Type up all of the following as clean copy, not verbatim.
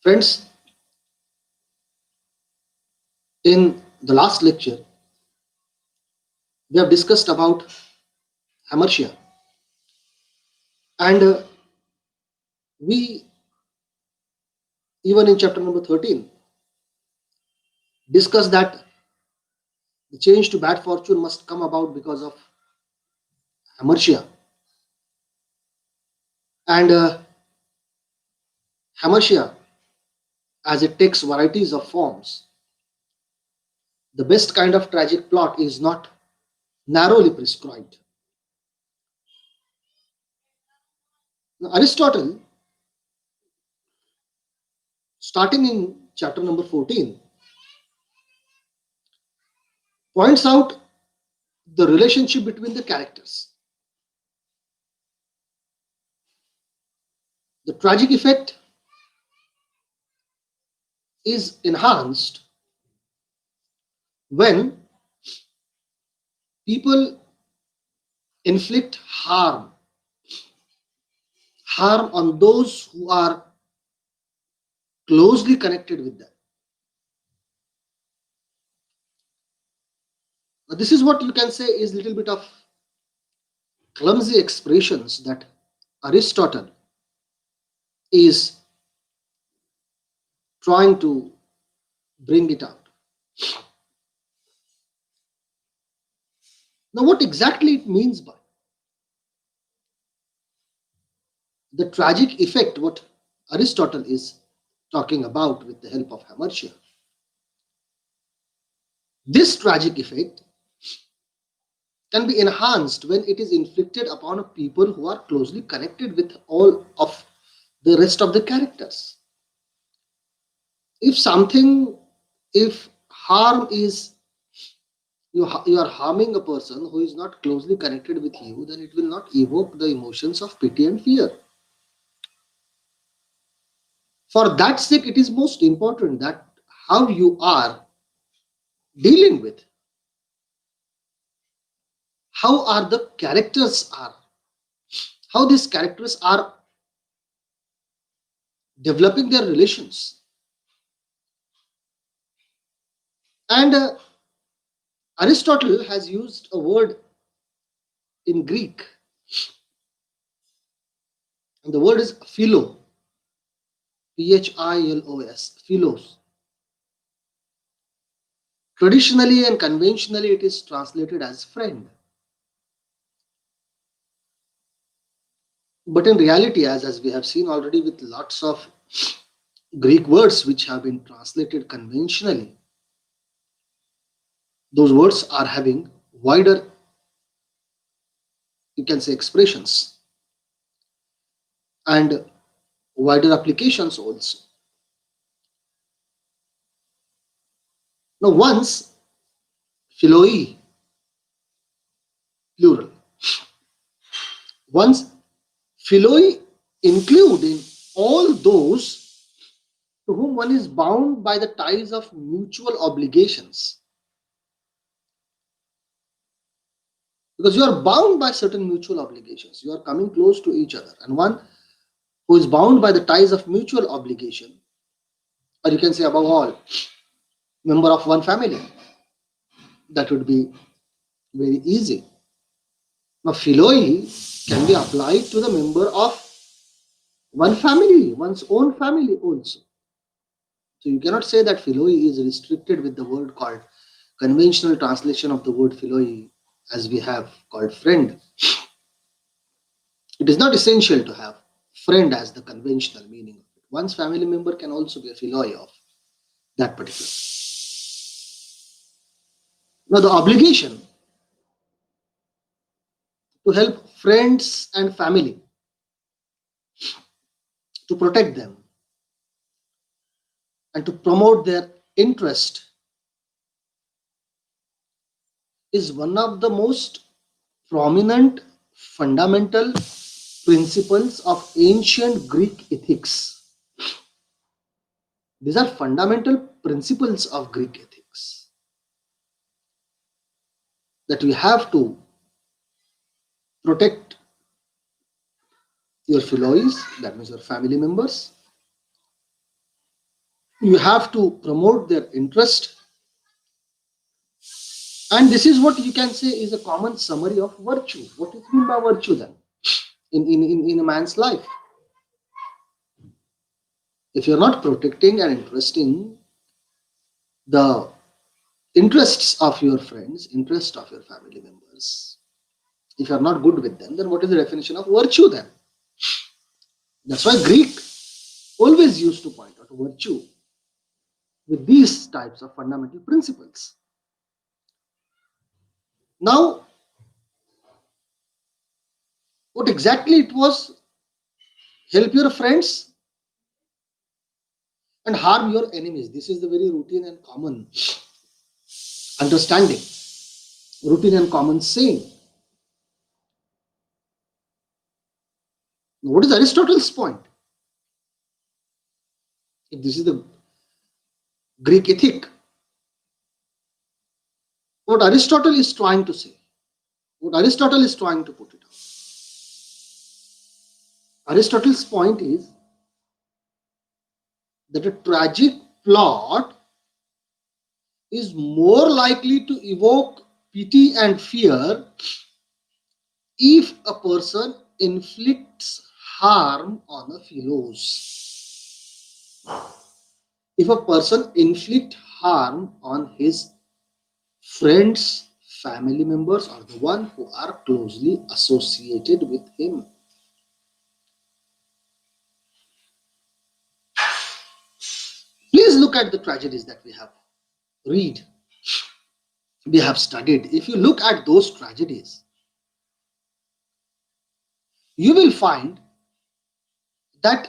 Friends, in the last lecture, we have discussed about hamartia, and we, even in chapter number 13, discussed that the change to bad fortune must come about because of hamartia. And hamartia, as it takes varieties of forms, the best kind of tragic plot is not narrowly prescribed. Now, Aristotle, starting in chapter number 14, points out the relationship between the characters. The tragic effect is enhanced when people inflict harm on those who are closely connected with them. Now, this is what you can say is a little bit of clumsy expressions that Aristotle is trying to bring it out. Now, what exactly it means by the tragic effect, what Aristotle is talking about with the help of hamartia. This tragic effect can be enhanced when it is inflicted upon a people who are closely connected with all of the rest of the characters. If something, if harm is you are harming a person who is not closely connected with you, then it will not evoke the emotions of pity and fear. For that sake, it is most important that how you are dealing with, how are the characters are, how these characters are developing their relations. And Aristotle has used a word in Greek, and the word is philo, Philos, philos. Traditionally and conventionally, it is translated as friend. But in reality, as we have seen already with lots of Greek words which have been translated conventionally, those words are having wider, you can say, expressions and wider applications also. Now, once philoi, plural, once philoi include in all those to whom one is bound by the ties of mutual obligations, because you are bound by certain mutual obligations, you are coming close to each other, and one who is bound by the ties of mutual obligation, or you can say above all, member of one family, that would be very easy. Now, philoi can be applied to the member of one family, one's own family also. So you cannot say that philoi is restricted with the word called conventional translation of the word philoi as we have called friend. It is not essential to have friend as the conventional meaning of it. One's family member can also be a philoi of that particular. Now, the obligation to help friends and family, to protect them, and to promote their interest is one of the most prominent fundamental principles of ancient Greek ethics. These are fundamental principles of Greek ethics that we have to protect your philois, that means your family members, You have to promote their interest, and this is what you can say is a common summary of virtue. What is mean by virtue then in a man's life? If you're not protecting and interesting the interests of your friends, interests of your family members, if you're not good with them, then what is the definition of virtue then? That's why Greek always used to point out virtue with these types of fundamental principles. Now, what exactly it was? Help your friends and harm your enemies. This is the very routine and common understanding, routine and common saying. Now, what is Aristotle's point? If this is the Greek ethic, what Aristotle is trying to say, what Aristotle is trying to put it out. Aristotle's point is that a tragic plot is more likely to evoke pity and fear if a person inflicts harm on a fellows. If a person inflict harm on his friends, family members, or the one who are closely associated with him. Please look at the tragedies that read, we have studied. If you look at those tragedies, you will find that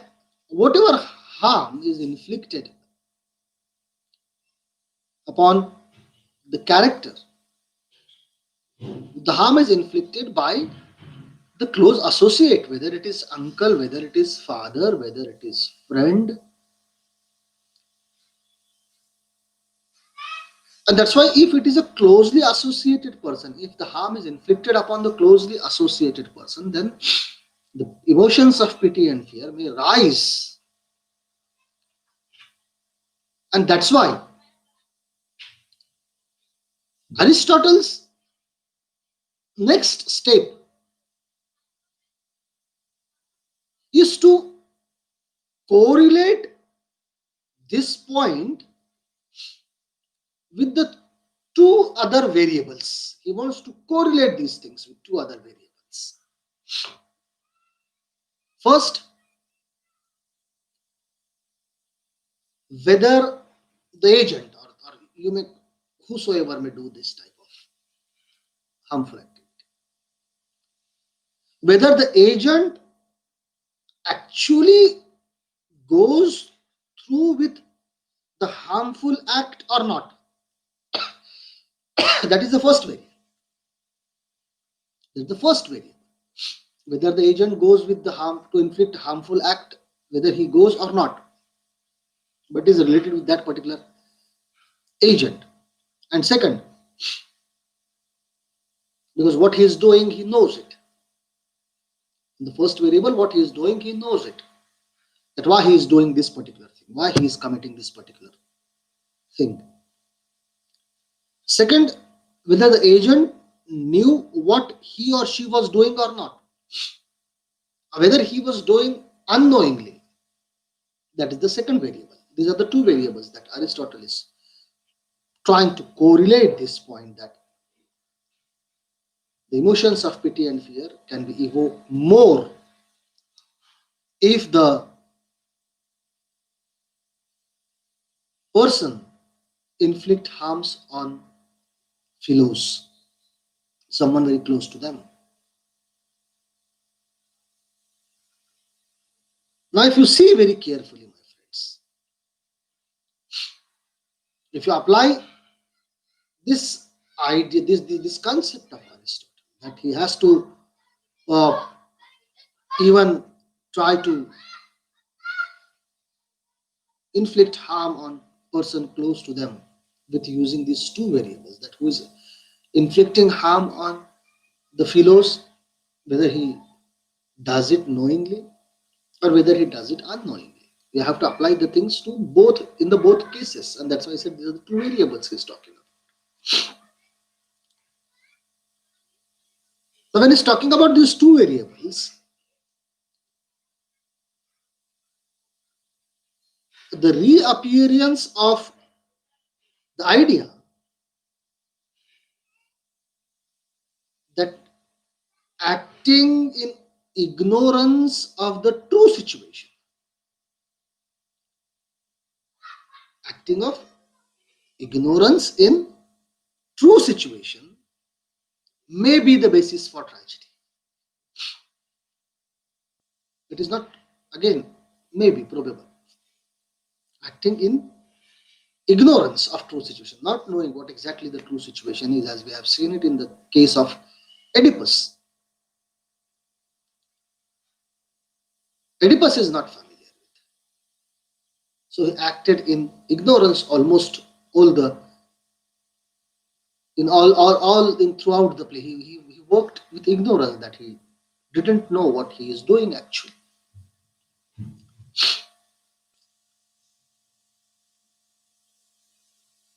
whatever harm is inflicted upon the character, the harm is inflicted by the close associate, whether it is uncle, whether it is father, whether it is friend. And that's why, if it is a closely associated person, if the harm is inflicted upon the closely associated person, then the emotions of pity and fear may rise. And that's why Aristotle's next step is to correlate this point with the two other variables. He wants to correlate these things with two other variables. First, whether the agent, or you may, whosoever may do this type of harmful activity, whether the agent actually goes through with the harmful act or not. That is the first variable. That is the first variable. Whether the agent goes with the harm to inflict harmful act, whether he goes or not, but is related with that particular agent. And second, because what he is doing, he knows it. In the first variable, what he is doing, he knows it. That why he is doing this particular thing, why he is committing this particular thing. Second, whether the agent knew what he or she was doing or not, whether he was doing unknowingly. That is the second variable. These are the two variables that Aristotle is trying to correlate this point, that the emotions of pity and fear can be evoked more if the person inflict harms on fellows, someone very close to them. Now, if you see very carefully, my friends, if you apply this idea, this concept of Aristotle, that he has to uh, even try to inflict harm on person close to them with using these two variables, that who is inflicting harm on the fellows, whether he does it knowingly or whether he does it unknowingly. You have to apply the things to both in the both cases, and that's why I said these are the two variables he's talking about. So when he's talking about these two variables, the reappearance of the idea that acting in ignorance of the true situation, acting of ignorance in true situation may be the basis for tragedy. It is not, again, maybe probable. Acting in ignorance of true situation, not knowing what exactly the true situation is, as we have seen it in the case of Oedipus. Oedipus is not familiar, so he acted in ignorance almost all the in all in throughout the play. He worked with ignorance that he didn't know what he is doing actually.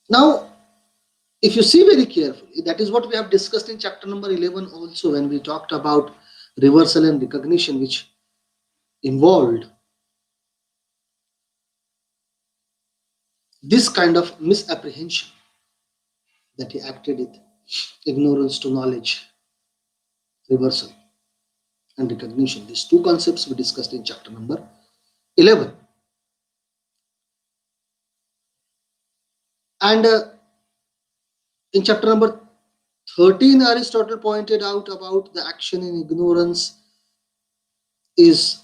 Now, if you see very carefully, that is what we have discussed in chapter number 11 also, when we talked about reversal and recognition, which involved this kind of misapprehension, that he acted with ignorance to knowledge, reversal and recognition. These two concepts we discussed in chapter number 11. And in chapter number 13, Aristotle pointed out about the action in ignorance is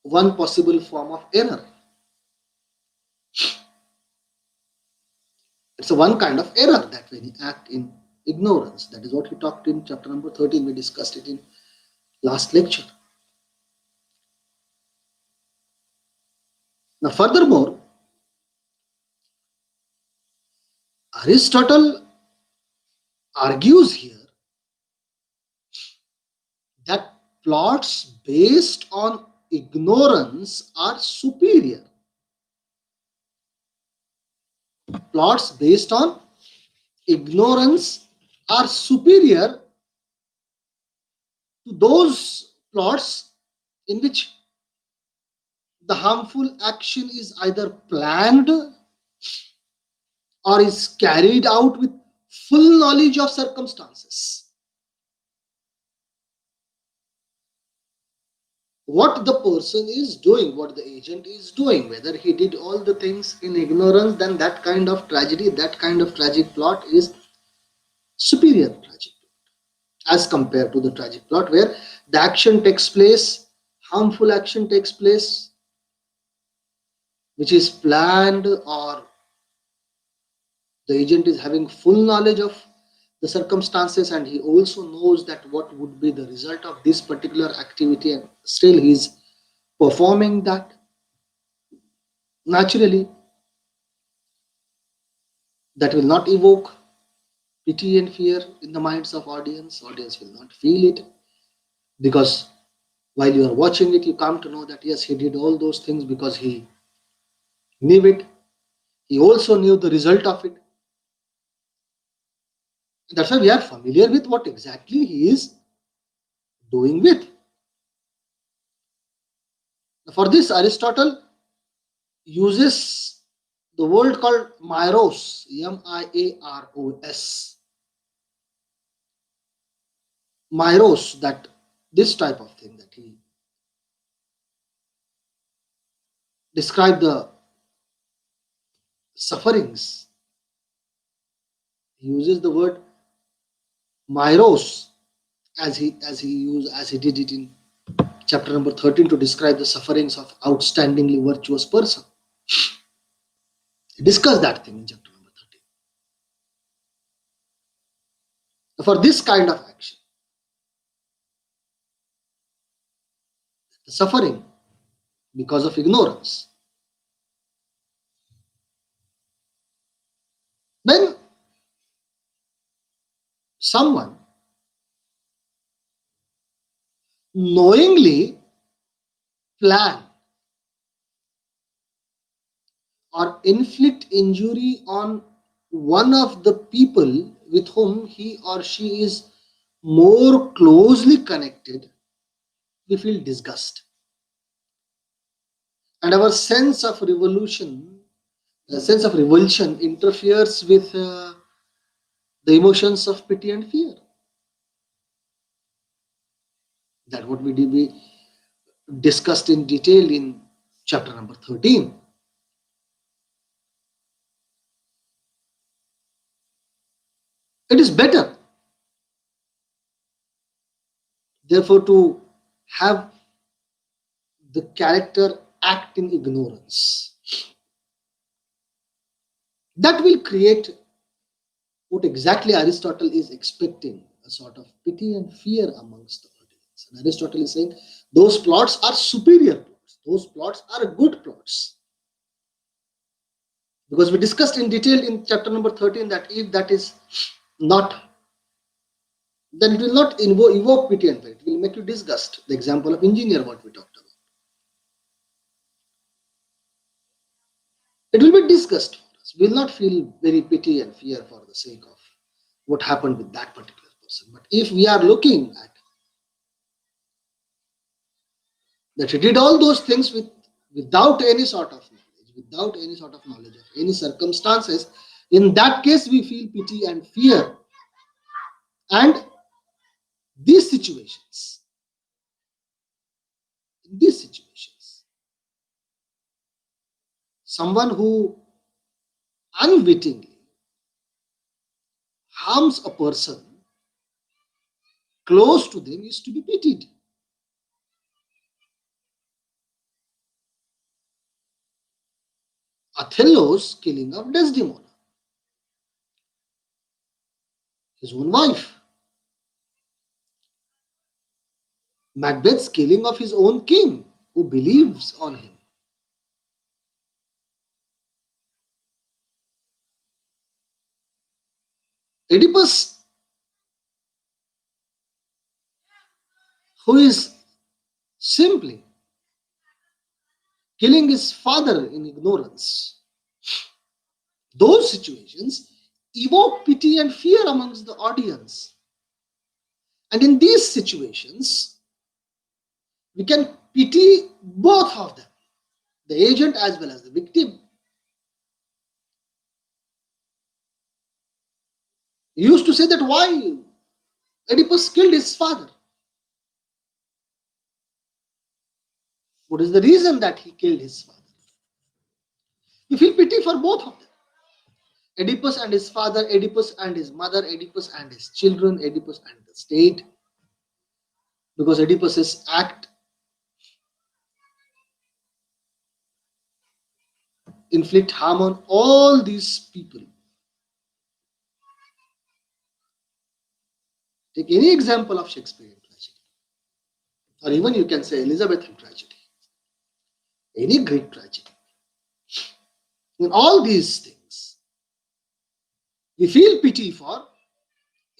one possible form of error. It's a one kind of error that when you act in ignorance. That is what he talked in chapter number 13. We discussed it in last lecture. Now, furthermore, Aristotle argues here that plots based on ignorance are superior. Plots based on ignorance are superior to those plots in which the harmful action is either planned or is carried out with full knowledge of circumstances. What the person is doing, what the agent is doing, whether he did all the things in ignorance, then that kind of tragedy, that kind of tragic plot is superior tragic as compared to the tragic plot where the action takes place, harmful action takes place, which is planned, or the agent is having full knowledge of the circumstances and he also knows that what would be the result of this particular activity, and still he is performing that. Naturally, that will not evoke pity and fear in the minds of audience will not feel it, because while you are watching it you come to know that yes, he did all those things because he knew it, he also knew the result of it. That's why we are familiar with what exactly he is doing with. For this, Aristotle uses the word called myros, M-I-A-R-O-S. Myros, that this type of thing that he described the sufferings. He uses the word myros as he did it in chapter number 13 to describe the sufferings of outstandingly virtuous person. He discussed that thing in chapter number 13. For this kind of action, the suffering because of ignorance, when someone knowingly plan or inflict injury on one of the people with whom he or she is more closely connected, we feel disgust. And our sense of revulsion interferes with the emotions of pity and fear. That what we discussed in detail in chapter number 13. It is better, therefore, to have the character act in ignorance. That will create what exactly Aristotle is expecting, a sort of pity and fear amongst the audience. And Aristotle is saying those plots are superior plots, those plots are good plots. Because we discussed in detail in chapter number 13 that if that is not, then it will not evoke pity and fear, it will make you disgust. The example of engineer, what we talked about. It will be disgust for us. We will not feel very pity and fear for the sake of what happened with that particular person. But if we are looking at that he did all those things without any sort of knowledge, without any sort of knowledge of any circumstances, in that case we feel pity and fear. And these situations, in these situations, someone who unwittingly harms a person close to them is to be pitied. Othello's killing of Desdemona, his own wife. Macbeth's killing of his own king, who believes on him. Oedipus, who is simply killing his father in ignorance. Those situations evoke pity and fear amongst the audience. And in these situations, we can pity both of them, the agent as well as the victim. He used to say that why Oedipus killed his father. What is the reason that he killed his father? We feel pity for both of them. Oedipus and his father, Oedipus and his mother, Oedipus and his children, Oedipus and the state. Because Oedipus's act inflict harm on all these people. Take any example of Shakespearean tragedy, or even you can say Elizabethan tragedy, any Greek tragedy. In all these things, we feel pity for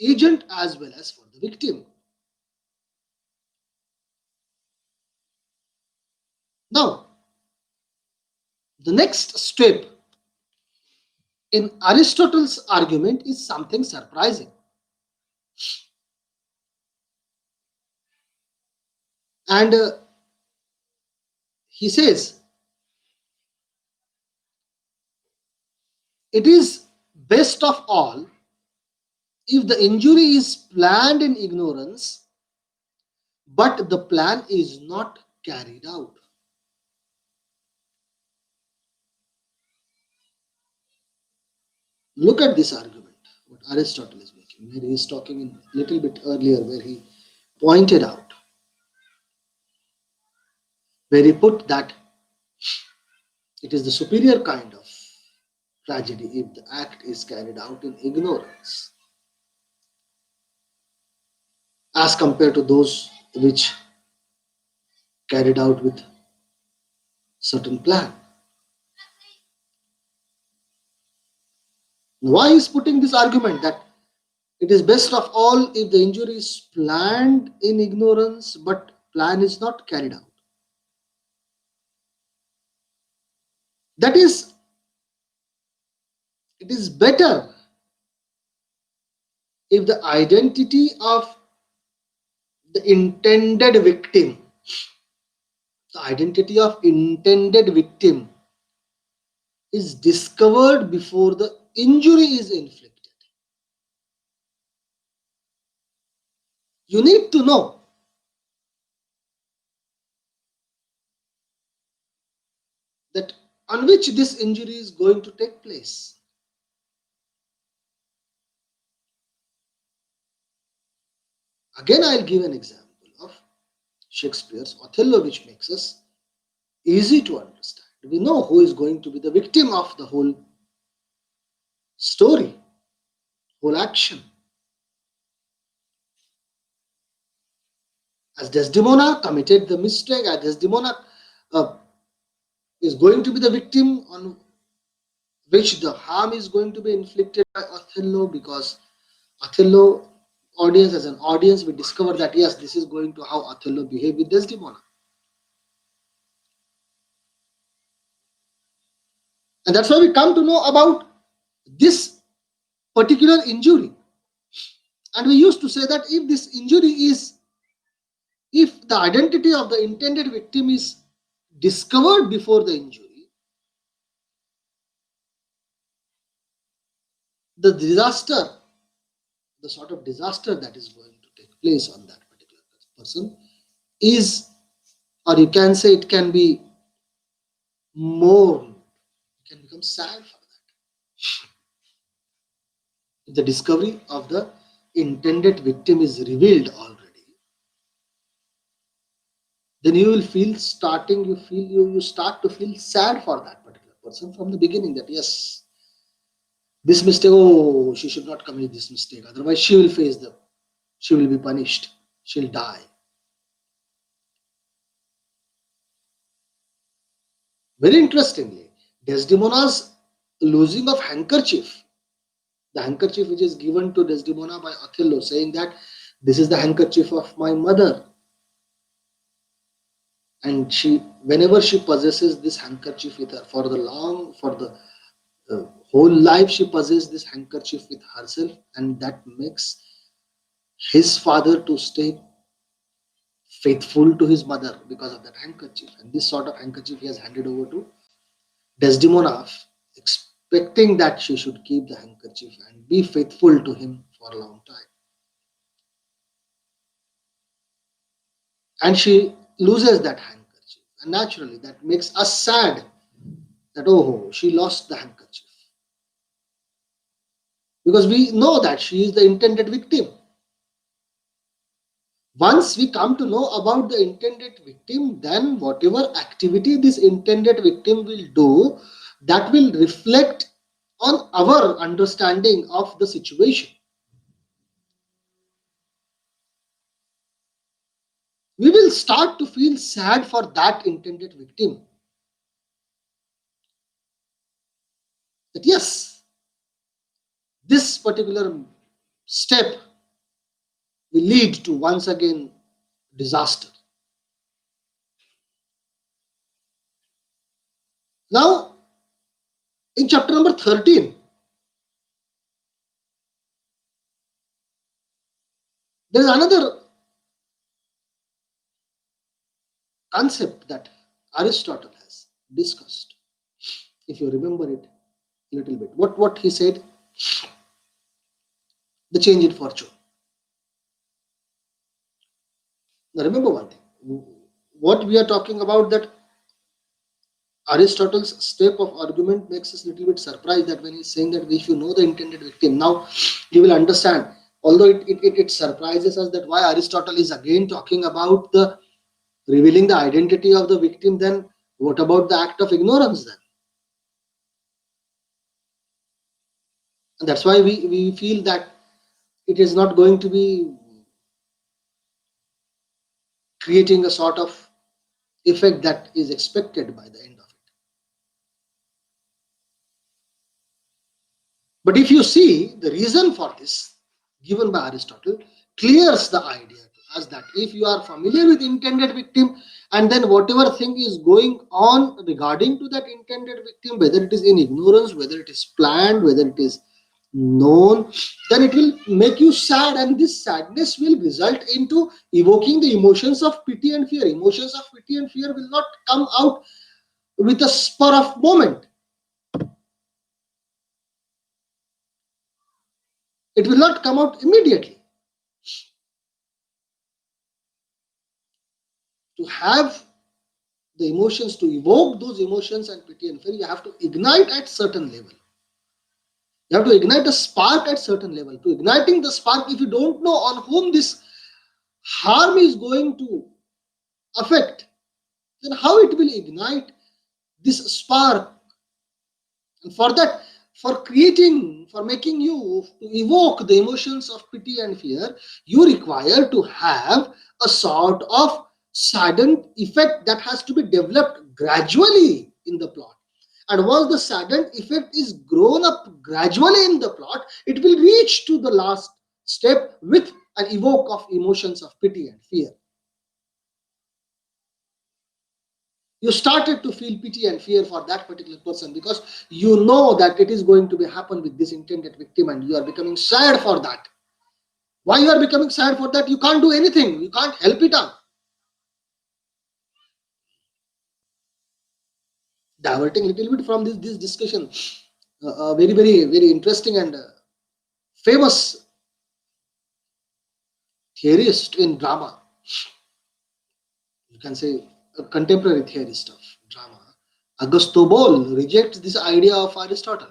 agent as well as for the victim. Now, the next step in Aristotle's argument is something surprising. And he says it is best of all if the injury is planned in ignorance, but the plan is not carried out. Look at this argument, what Aristotle is making, where he is talking in a little bit earlier, where he pointed out, where he put that it is the superior kind of tragedy if the act is carried out in ignorance, as compared to those which carried out with certain plan. Why is putting this argument that it is best of all if the injury is planned in ignorance but plan is not carried out? That is It is better if the identity of the intended victim, the identity of intended victim is discovered before the injury is inflicted. You need to know that on which this injury is going to take place. Again, I'll give an example of Shakespeare's Othello, which makes us easy to understand. We know who is going to be the victim of the whole story, whole action. As Desdemona committed the mistake, as Desdemona uh, is going to be the victim on which the harm is going to be inflicted by Othello, because Othello audience, as an audience, we discover that yes, this is going to how Othello behave with Desdemona. And that's why we come to know about this particular injury. And we used to say that if this injury is, if the identity of the intended victim is discovered before the injury, the disaster, the sort of disaster that is going to take place on that particular person is, or you can say it can be mourned, it can become sad for that. If the discovery of the intended victim is revealed already, then you will feel starting, you start to feel sad for that particular person from the beginning, that yes, this mistake, oh, she should not commit this mistake, otherwise she will face the, she will be punished, she'll die. Very interestingly, Desdemona's losing of handkerchief, the handkerchief which is given to Desdemona by Othello, saying that this is the handkerchief of my mother, and she, whenever she possesses this handkerchief with her for the long, for the whole life, she possesses this handkerchief with herself, and that makes his father to stay faithful to his mother because of that handkerchief. And this sort of handkerchief he has handed over to Desdemona, expecting that she should keep the handkerchief and be faithful to him for a long time. And she loses that handkerchief. And naturally, that makes us sad that, oh, she lost the handkerchief. Because we know that she is the intended victim. Once we come to know about the intended victim, then whatever activity this intended victim will do, that will reflect on our understanding of the situation. We will start to feel sad for that intended victim. That yes, this particular step will lead to once again disaster. Now, in chapter number 13, there is another concept that Aristotle has discussed. If you remember it a little bit, what he said, the change in fortune. Now, remember one thing. What we are talking about, that Aristotle's step of argument makes us a little bit surprised, that when he's saying that if you know the intended victim, now you will understand. Although it surprises us that why Aristotle is again talking about the revealing the identity of the victim, then what about the act of ignorance then? And that's why we feel that it is not going to be creating a sort of effect that is expected by the end of it. But if you see the reason for this given by Aristotle, clears the idea to has that. If you are familiar with intended victim, and then whatever thing is going on regarding to that intended victim, whether it is in ignorance, whether it is planned, whether it is known, then it will make you sad, and this sadness will result into evoking the emotions of pity and fear. Emotions of pity and fear will not come out with a spur of moment. It will not come out immediately. To have the emotions, to evoke those emotions and pity and fear, you have to ignite at certain level. You have to ignite a spark at certain level. To igniting the spark, if you don't know on whom this harm is going to affect, then how it will ignite this spark? And for that, for creating, for making you to evoke the emotions of pity and fear, you require to have a sort of saddened effect that has to be developed gradually in the plot. And once the saddened effect is grown up gradually in the plot, it will reach to the last step with an evoke of emotions of pity and fear. You started to feel pity and fear for that particular person because you know that it is going to be happen with this intended victim, and you are becoming sad for that. Why you are becoming sad for that? You can't do anything, you can't help it out. Diverting a little bit from this discussion, very interesting and famous theorist in drama, you can say a contemporary theorist of drama, Augusto Boal, rejects this idea of Aristotle.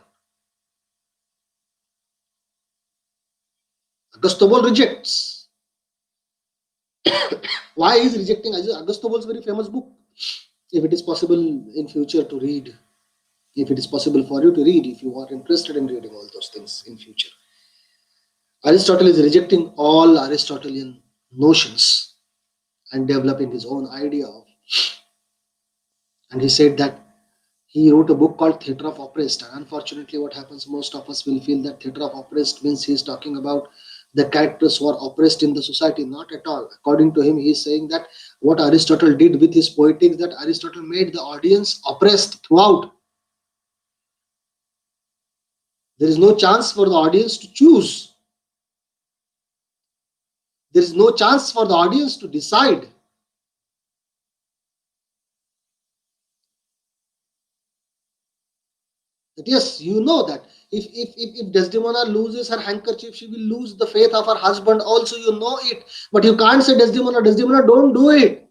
Augusto Boal rejects. Why is rejecting Augusto Boal's very famous book? If it is possible in future to read, if it is possible for you to read, if you are interested in reading all those things in future, Aristotle is rejecting all Aristotelian notions and developing his own idea of. And he said that he wrote a book called Theatre of Oppressed. And unfortunately, what happens, most of us will feel that Theatre of Oppressed means he is talking about the characters who are oppressed in the society. Not at all. According to him, he is saying that what Aristotle did with his poetics, that Aristotle made the audience oppressed throughout. There is no chance for the audience to choose. There is no chance for the audience to decide. That yes, you know that if Desdemona loses her handkerchief, she will lose the faith of her husband. Also, you know it, but you can't say Desdemona, Desdemona, don't do it,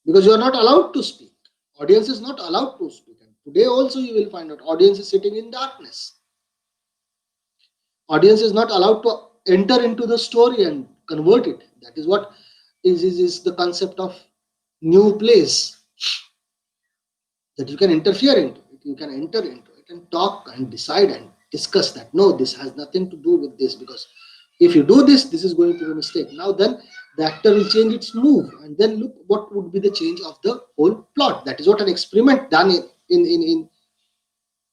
because you are not allowed to speak. Audience is not allowed to speak. And today also you will find out audience is sitting in darkness. Audience is not allowed to enter into the story and convert it. That is what is the concept of new place, that you can interfere into it, you can enter into it and talk and decide and discuss that no, this has nothing to do with this, because if you do this, this is going to be a mistake. Now then the actor will change its move, and then look what would be the change of the whole plot. That is what an experiment done in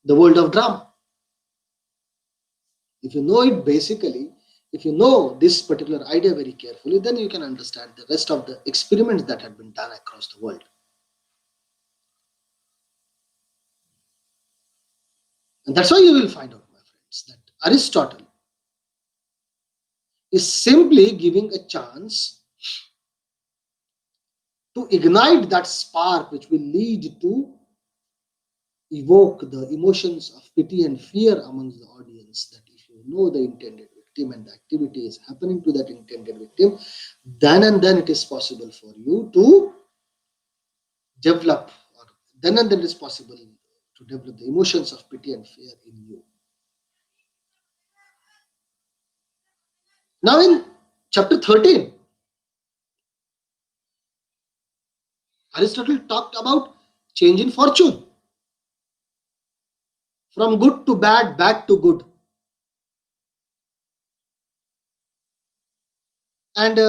the world of drama. If you know it basically, if you know this particular idea very carefully, then you can understand the rest of the experiments that have been done across the world. And that's why you will find out, my friends, that Aristotle is simply giving a chance to ignite that spark which will lead to evoke the emotions of pity and fear amongst the audience. That if you know the intended victim and the activity is happening to that intended victim, then and then it is possible for you to develop, or then and then it is possible to develop the emotions of pity and fear in you. Now in chapter 13, Aristotle talked about change in fortune, from good to bad, bad to good. And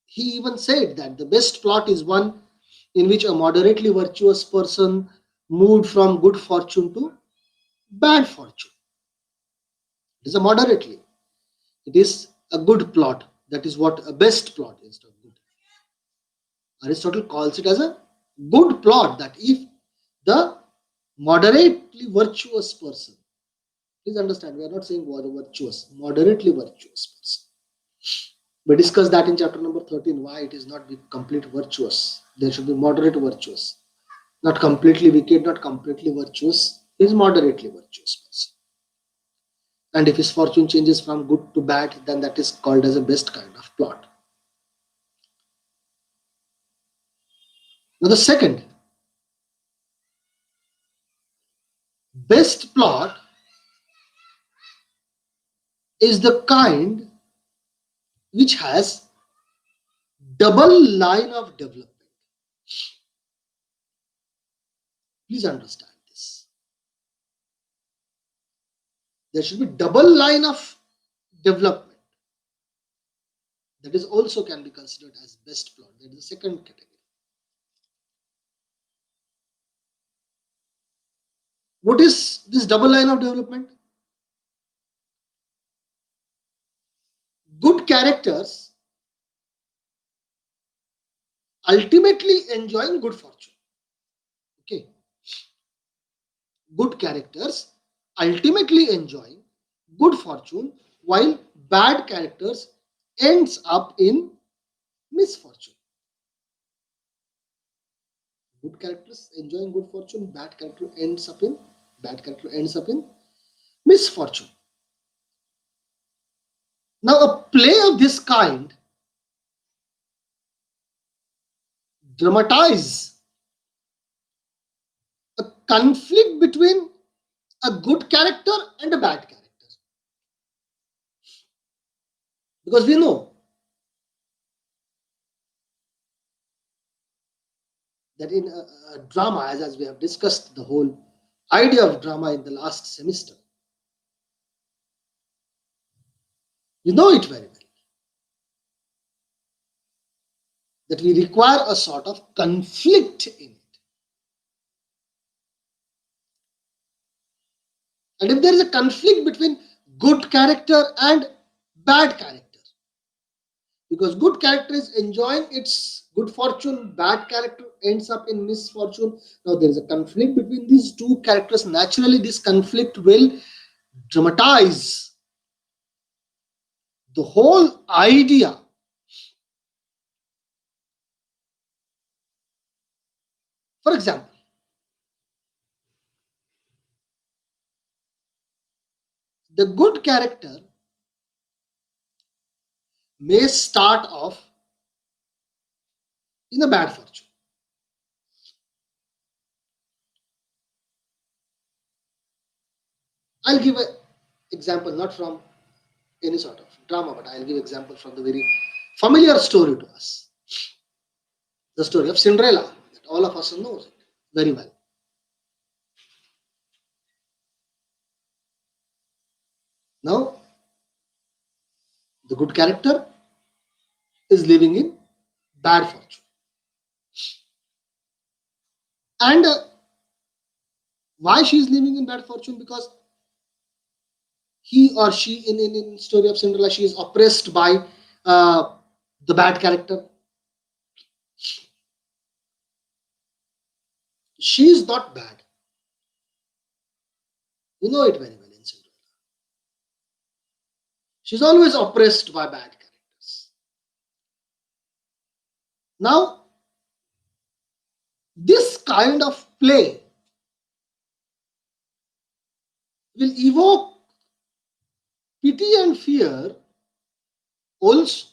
he even said that the best plot is one in which a moderately virtuous person moved from good fortune to bad fortune. It is a moderately. It is a good plot. That is what a best plot is. Not good. Aristotle calls it as a good plot. That if the moderately virtuous person, please understand, we are not saying virtuous, moderately virtuous person. We discussed that in chapter number 13, why it is not be complete virtuous. There should be moderate virtuous. Not completely wicked, not completely virtuous. He is moderately virtuous person. And if his fortune changes from good to bad, then that is called as a best kind of plot. Now the second best plot is the kind which has double line of development. Please understand this. There should be double line of development. That is also can be considered as best plot. That is the second category. What is this double line of development? Good characters ultimately enjoying good fortune. Okay. Good characters ultimately enjoying good fortune while bad characters ends up in misfortune. Good characters enjoying good fortune, bad character ends up in misfortune. Now a play of this kind dramatize a conflict between a good character and a bad character, because we know that in a drama, as we have discussed the whole idea of drama in the last semester, you know it very well that we require a sort of conflict in it. And if there is a conflict between good character and bad character, because good character is enjoying its good fortune, bad character ends up in misfortune. Now there is a conflict between these two characters. Naturally, this conflict will dramatize the whole idea. For example, the good character may start off in a bad fortune. I'll give an example not from any sort of drama, but I'll give example from the very familiar story to us, the story of Cinderella, that all of us knows it very well. Now, the good character is living in bad fortune, and why she is living in bad fortune? Because he or she in story of Cinderella, she is oppressed by uh, the bad character. She is not bad, you know it very well in Cinderella. She's always oppressed by bad characters. Now, this kind of play will evoke pity and fear also.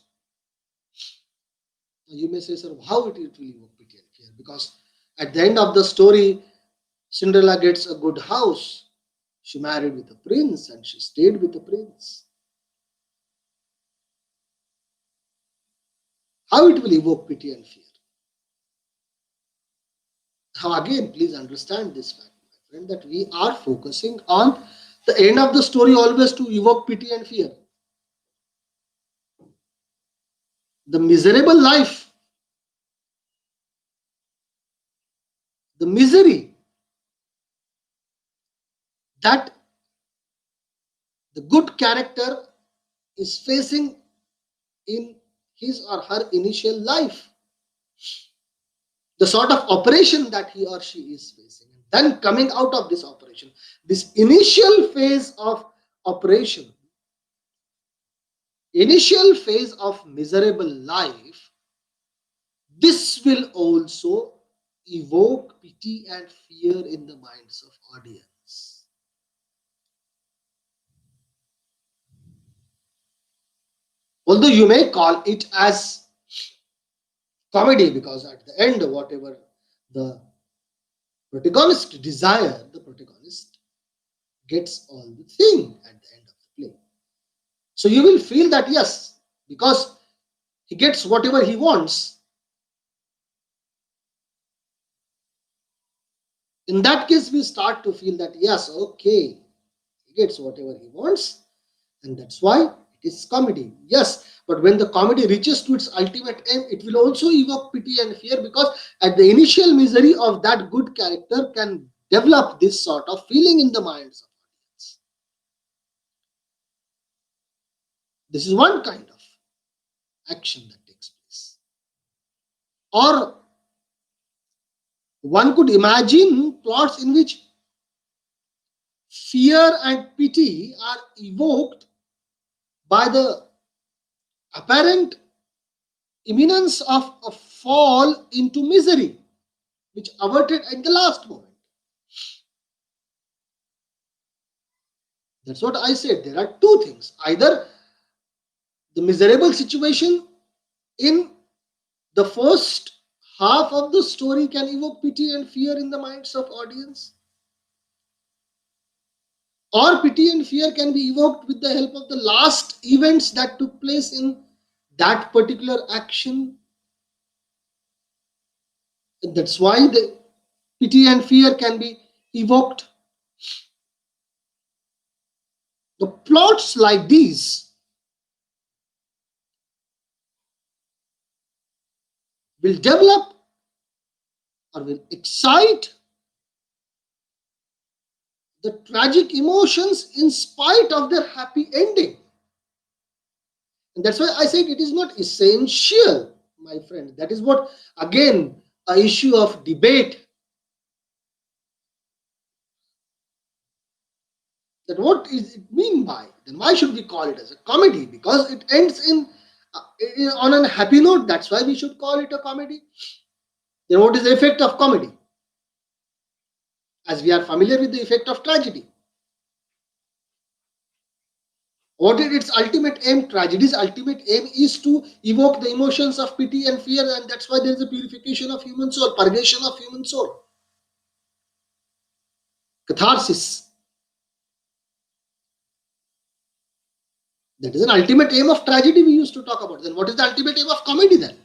You may say, sir, how it will evoke pity and fear? Because at the end of the story, Cinderella gets a good house. She married with a prince and she stayed with the prince. How it will evoke pity and fear? Now, again, please understand this fact, my friend, that we are focusing on the end of the story always to evoke pity and fear. The miserable life, the misery that the good character is facing in his or her initial life, the sort of operation that he or she is facing, and then coming out of this operation, this operation, initial phase of miserable life, this will also evoke pity and fear in the minds of audience. Although you may call it as comedy, because at the end, whatever the protagonist desire, the protagonist gets all the thing at the end of the play. So you will feel that yes, because he gets whatever he wants, in that case we start to feel that yes, okay, he gets whatever he wants, and that's why it is comedy. Yes, but when the comedy reaches to its ultimate aim, it will also evoke pity and fear, because at the initial misery of that good character can develop this sort of feeling in the minds of audience. This is one kind of action that takes place. Or one could imagine plots in which fear and pity are evoked by the apparent imminence of a fall into misery, which averted at the last moment. That's what I said. There are two things. Either the miserable situation in the first half of the story can evoke pity and fear in the minds of audience, or pity and fear can be evoked with the help of the last events that took place in that particular action. And that's why the pity and fear can be evoked. The plots like these will develop or will excite the tragic emotions in spite of their happy ending. And that's why I said it is not essential, my friend. That is what, again, a issue of debate. That what is it mean by? Then why should we call it as a comedy? Because it ends on a happy note. That's why we should call it a comedy. Then what is the effect of comedy? As we are familiar with the effect of tragedy. What is its ultimate aim? Tragedy's ultimate aim is to evoke the emotions of pity and fear, and that's why there is a purification of human soul, purgation of human soul, catharsis. That is an ultimate aim of tragedy we used to talk about. Then what is the ultimate aim of comedy then?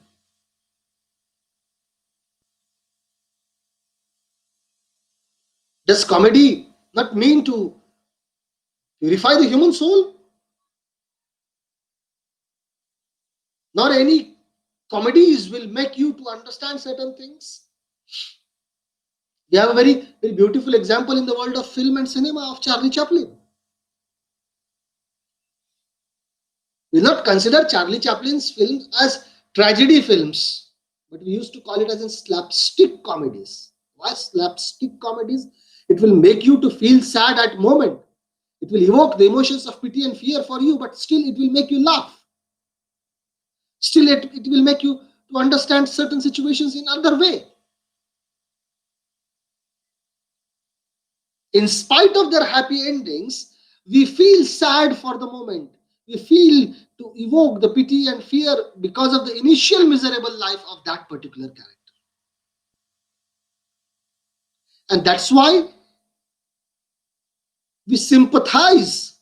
Does comedy not mean to purify the human soul? Nor any comedies will make you to understand certain things. We have a very, very beautiful example in the world of film and cinema of Charlie Chaplin. We will not consider Charlie Chaplin's films as tragedy films, but we used to call it as in slapstick comedies. Why slapstick comedies? It will make you to feel sad at moment. It will evoke the emotions of pity and fear for you, but still it will make you laugh. Still it will make you to understand certain situations in other way. In spite of their happy endings, we feel sad for the moment. We feel to evoke the pity and fear because of the initial miserable life of that particular character. And that's why we sympathize.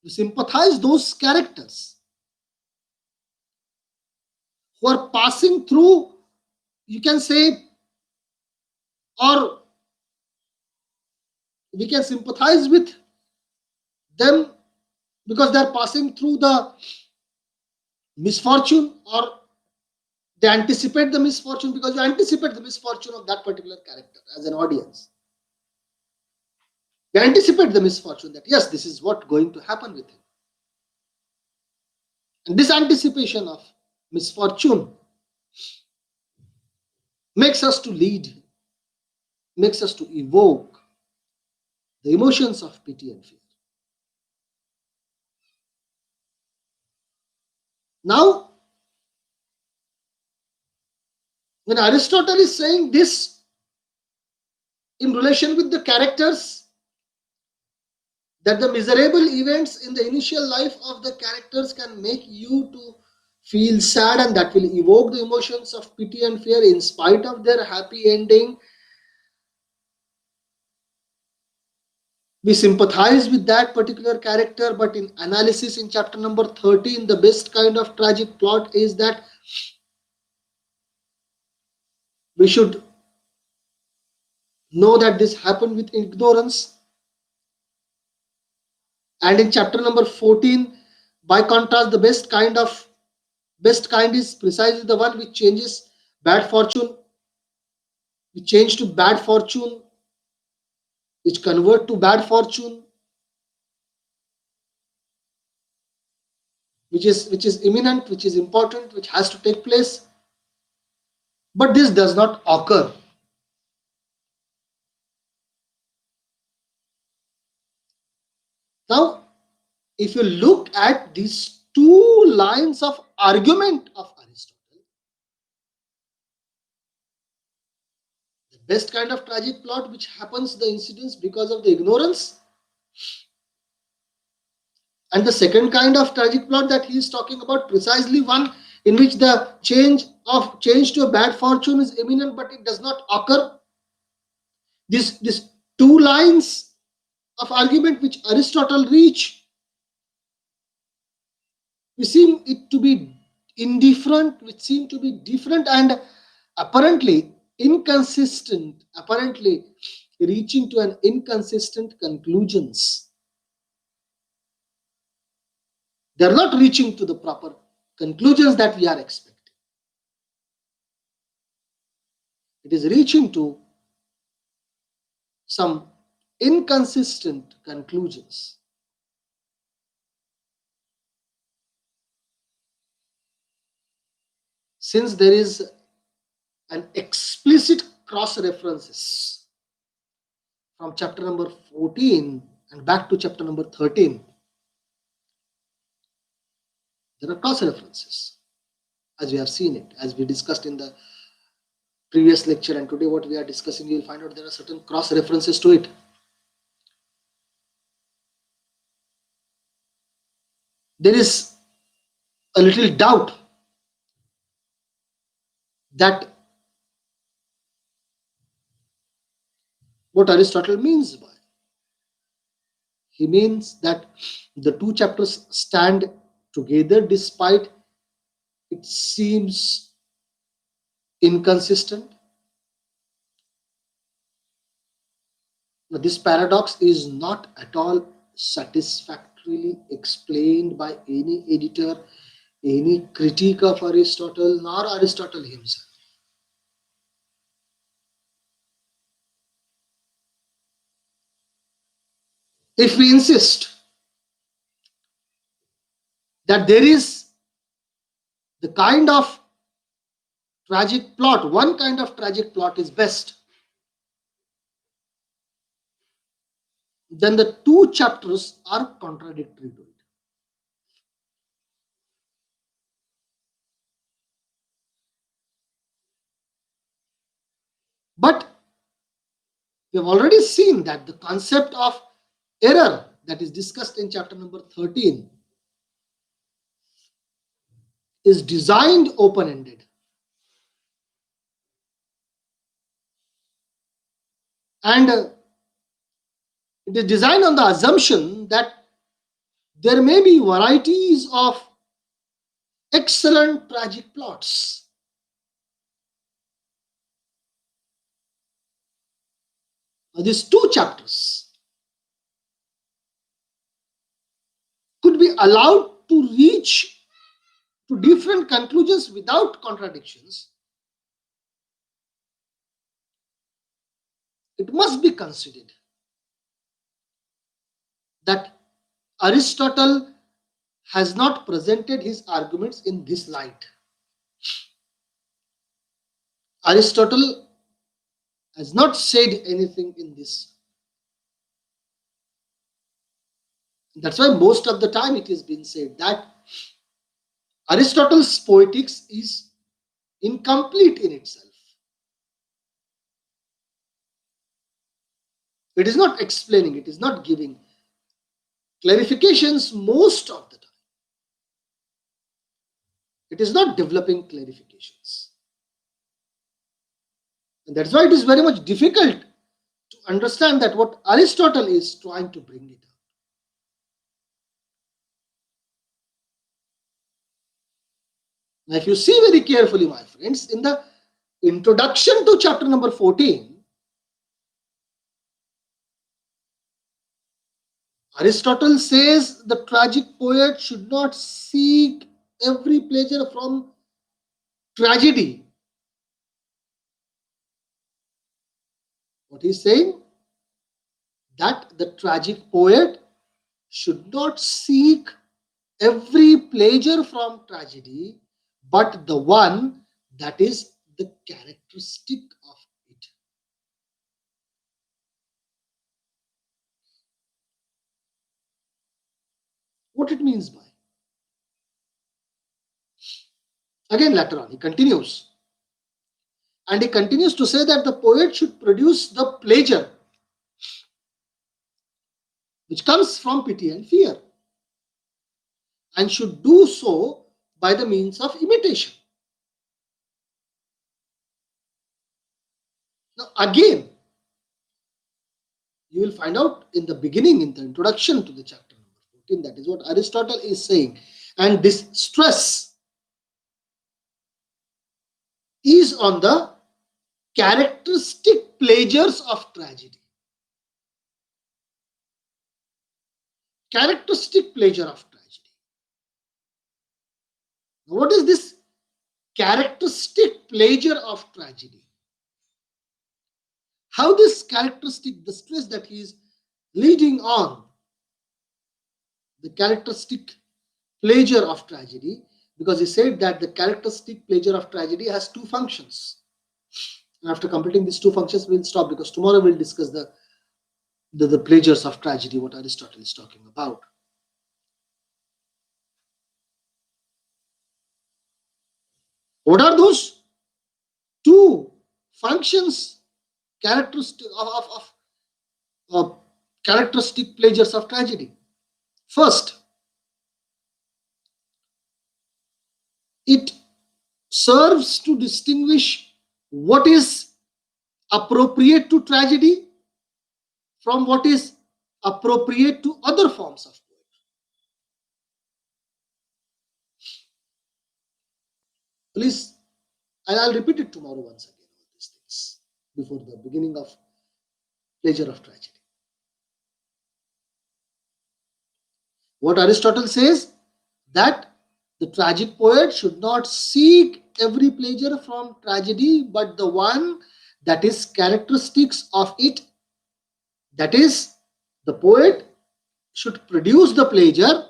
We sympathize those characters who are passing through, you can say, or we can sympathize with them because they are passing through the misfortune, or they anticipate the misfortune because you anticipate the misfortune of that particular character as an audience. We anticipate the misfortune that yes, this is what going to happen with him. And this anticipation of misfortune makes us to lead, makes us to evoke the emotions of pity and fear. Now, when Aristotle is saying this in relation with the characters, that the miserable events in the initial life of the characters can make you to feel sad, and that will evoke the emotions of pity and fear in spite of their happy ending. We sympathize with that particular character, but in analysis in chapter number 13, the best kind of tragic plot is that we should know that this happened with ignorance. And in chapter number 14, by contrast, the best kind is precisely the one which changes bad fortune, which change to bad fortune, which convert to bad fortune, which is imminent, which is important, which has to take place. But this does not occur. Now, if you look at these two lines of argument of Aristotle, the best kind of tragic plot which happens the incidents because of the ignorance, and the second kind of tragic plot that he is talking about, precisely one in which the change to a bad fortune is imminent but it does not occur. This two lines of argument which Aristotle reach, we seem it to be indifferent, which seem to be different and apparently inconsistent, apparently reaching to an inconsistent conclusions. They are not reaching to the proper conclusions that we are expecting. It is reaching to some inconsistent conclusions. Since there is an explicit cross references from chapter number 14 and back to chapter number 13, there are cross references as we have seen it, as we discussed in the previous lecture, and today what we are discussing, you will find out there are certain cross references to it. There is a little doubt that what Aristotle means by. He means that the two chapters stand together despite it seems inconsistent. Now, this paradox is not at all satisfactorily explained by any editor, any critique of Aristotle, nor Aristotle himself. If we insist that there is the kind of tragic plot, one kind of tragic plot is best, then the two chapters are contradictory to it. But we have already seen that the concept of error that is discussed in chapter number 13 is designed open ended. And it is designed on the assumption that there may be varieties of excellent tragic plots. Now, these two chapters could be allowed to reach to different conclusions without contradictions. It must be considered that Aristotle has not presented his arguments in this light. Aristotle has not said anything in this. That's why most of the time it has been said that Aristotle's poetics is incomplete in itself. It is not explaining, it is not giving clarifications most of the time. It is not developing clarifications. And that's why it is very much difficult to understand that what Aristotle is trying to bring it up. Now, if you see very carefully, my friends, in the introduction to chapter number 14, Aristotle says the tragic poet should not seek every pleasure from tragedy. What he's saying, that the tragic poet should not seek every pleasure from tragedy, but the one that is the characteristic of it. What it means by? Again, later on, he continues. And he continues to say that the poet should produce the pleasure which comes from pity and fear, and should do so by the means of imitation. Now, again, you will find out in the beginning, in the introduction to the chapter number 14, that is what Aristotle is saying. And this stress is on the characteristic pleasures of tragedy. Characteristic pleasure of tragedy. Now, what is this characteristic pleasure of tragedy? How this characteristic, the stress that he is leading on, the characteristic pleasure of tragedy, because he said that the characteristic pleasure of tragedy has two functions. And after completing these two functions, we'll stop, because tomorrow we'll discuss the pleasures of tragedy, what Aristotle is talking about. What are those two functions, characteristic of characteristic pleasures of tragedy? First, it serves to distinguish what is appropriate to tragedy from what is appropriate to other forms of poetry. Please, and I'll repeat it tomorrow once again, all these things, before the beginning of pleasure of tragedy. What Aristotle says, that the tragic poet should not seek every pleasure from tragedy, but the one that is characteristics of it. That is, the poet should produce the pleasure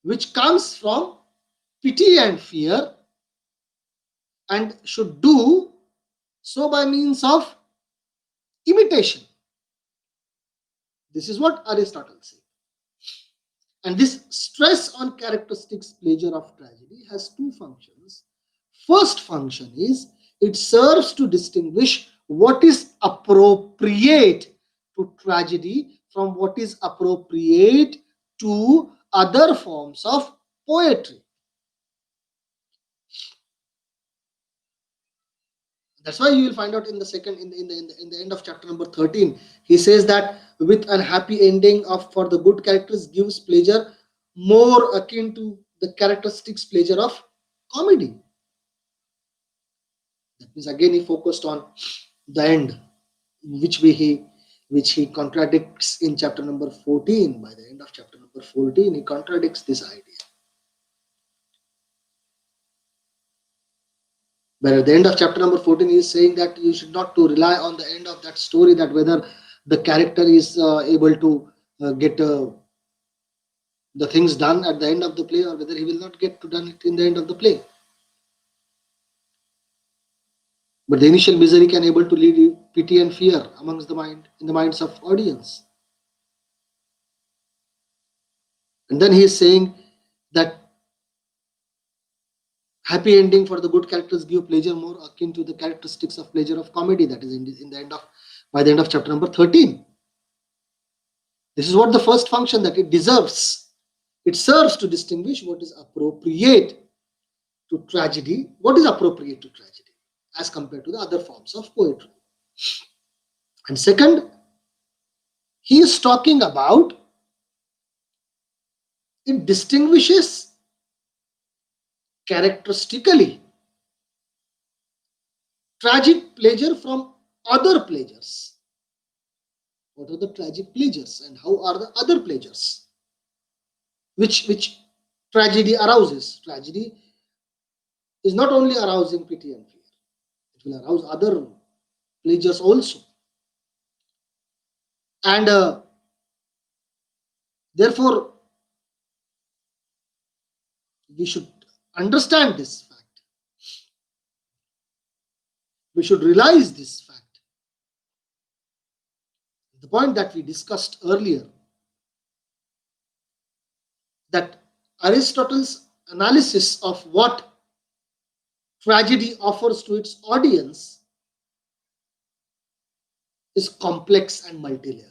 which comes from pity and fear, and should do so by means of imitation. This is what Aristotle said. And this stress on characteristics pleasure of tragedy has two functions. First function is it serves to distinguish what is appropriate to tragedy from what is appropriate to other forms of poetry. That's why you will find out in the second, in the end of chapter number 13, he says that with an happy ending of for the good characters gives pleasure more akin to the characteristics pleasure of comedy. That means again he focused on the end, which he contradicts in chapter number 14. By the end of chapter number 14, he contradicts this idea. But at the end of chapter number 14, he is saying that you should not to rely on the end of that story, that whether the character is able to get the things done at the end of the play, or whether he will not get to done it in the end of the play. But the initial misery can able to lead pity and fear amongst the mind in the minds of audience. And then he is saying that happy ending for the good characters give pleasure more akin to the characteristics of pleasure of comedy. That is in the end of by the end of chapter number 13. This is what the first function that it deserves. It serves to distinguish what is appropriate to tragedy, what is appropriate to tragedy as compared to the other forms of poetry. And second, he is talking about it distinguishes characteristically tragic pleasure from other pleasures. What are the tragic pleasures and how are the other pleasures? Which tragedy arouses? Tragedy is not only arousing pity and fear, it will arouse other pleasures also. And therefore, we should understand this fact. We should realize this fact. The point that we discussed earlier, that Aristotle's analysis of what tragedy offers to its audience is complex and multi-layered.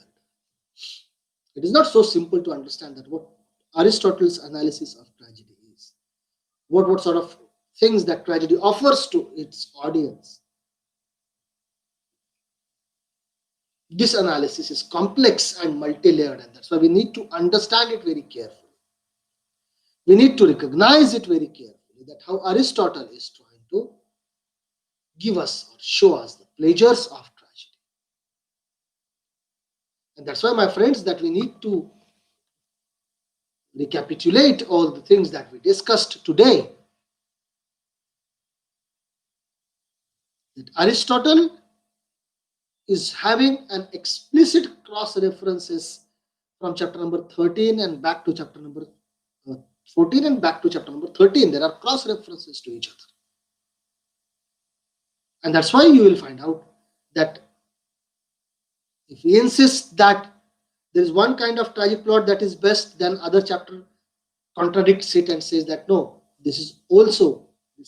It is not so simple to understand that what Aristotle's analysis of tragedy is, what sort of things that tragedy offers to its audience. This analysis is complex and multi-layered, and that's why we need to understand it very carefully. We need to recognize it very carefully that how Aristotle is trying to give us or show us the pleasures of tragedy. And that's why, my friends, that we need to recapitulate all the things that we discussed today. That Aristotle is having an explicit cross references from chapter number 13 and back to chapter number 14 and back to chapter number 13. There are cross references to each other. And that's why you will find out that if we insist that there is one kind of tragic plot that is best, then other chapter contradicts it and says that no, this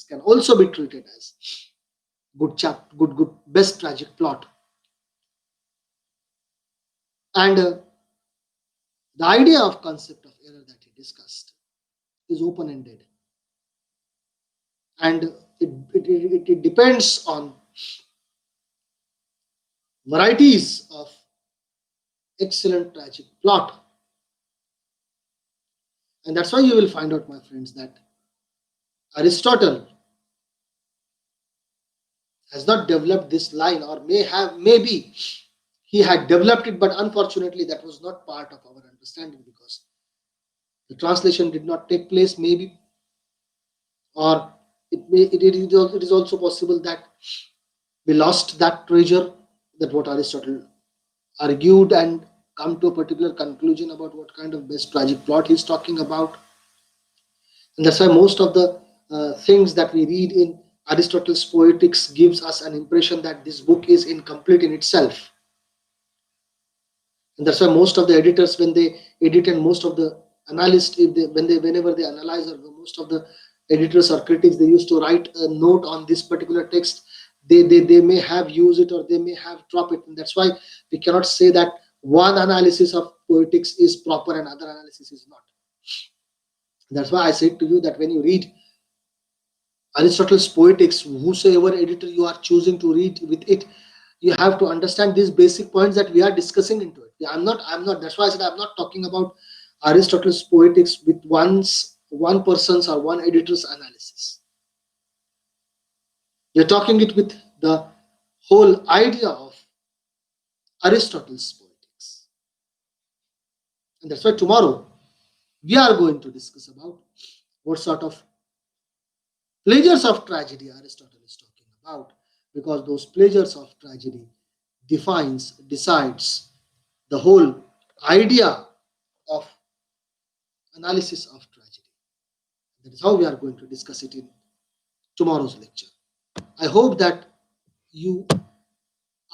can also be treated as good best tragic plot. And the idea of concept of error that he discussed is open-ended, and it depends on varieties of excellent tragic plot. And that's why you will find out, my friends, that Aristotle has not developed this line, or maybe he had developed it, but unfortunately that was not part of our understanding because the translation did not take place, maybe, or it is also possible that we lost that treasure, that what Aristotle argued and come to a particular conclusion about what kind of best tragic plot he's talking about. And that's why most of the things that we read in Aristotle's Poetics gives us an impression that this book is incomplete in itself. And that's why most of the editors, when they edit, and most of the analysts, whenever they analyze, or most of the editors or critics, they used to write a note on this particular text. They may have used it or they may have dropped it. And that's why we cannot say that one analysis of Poetics is proper and other analysis is not. That's why I said to you that when you read Aristotle's Poetics, whosoever editor you are choosing to read with it, you have to understand these basic points that we are discussing into it. I'm not. That's why I said I'm not talking about Aristotle's Poetics with one person's or one editor's analysis. We're talking it with the whole idea of Aristotle's Poetics, and that's why tomorrow we are going to discuss about what sort of pleasures of tragedy Aristotle is talking about, because those pleasures of tragedy decides the whole idea of analysis of tragedy. That is how we are going to discuss it in tomorrow's lecture. I hope that you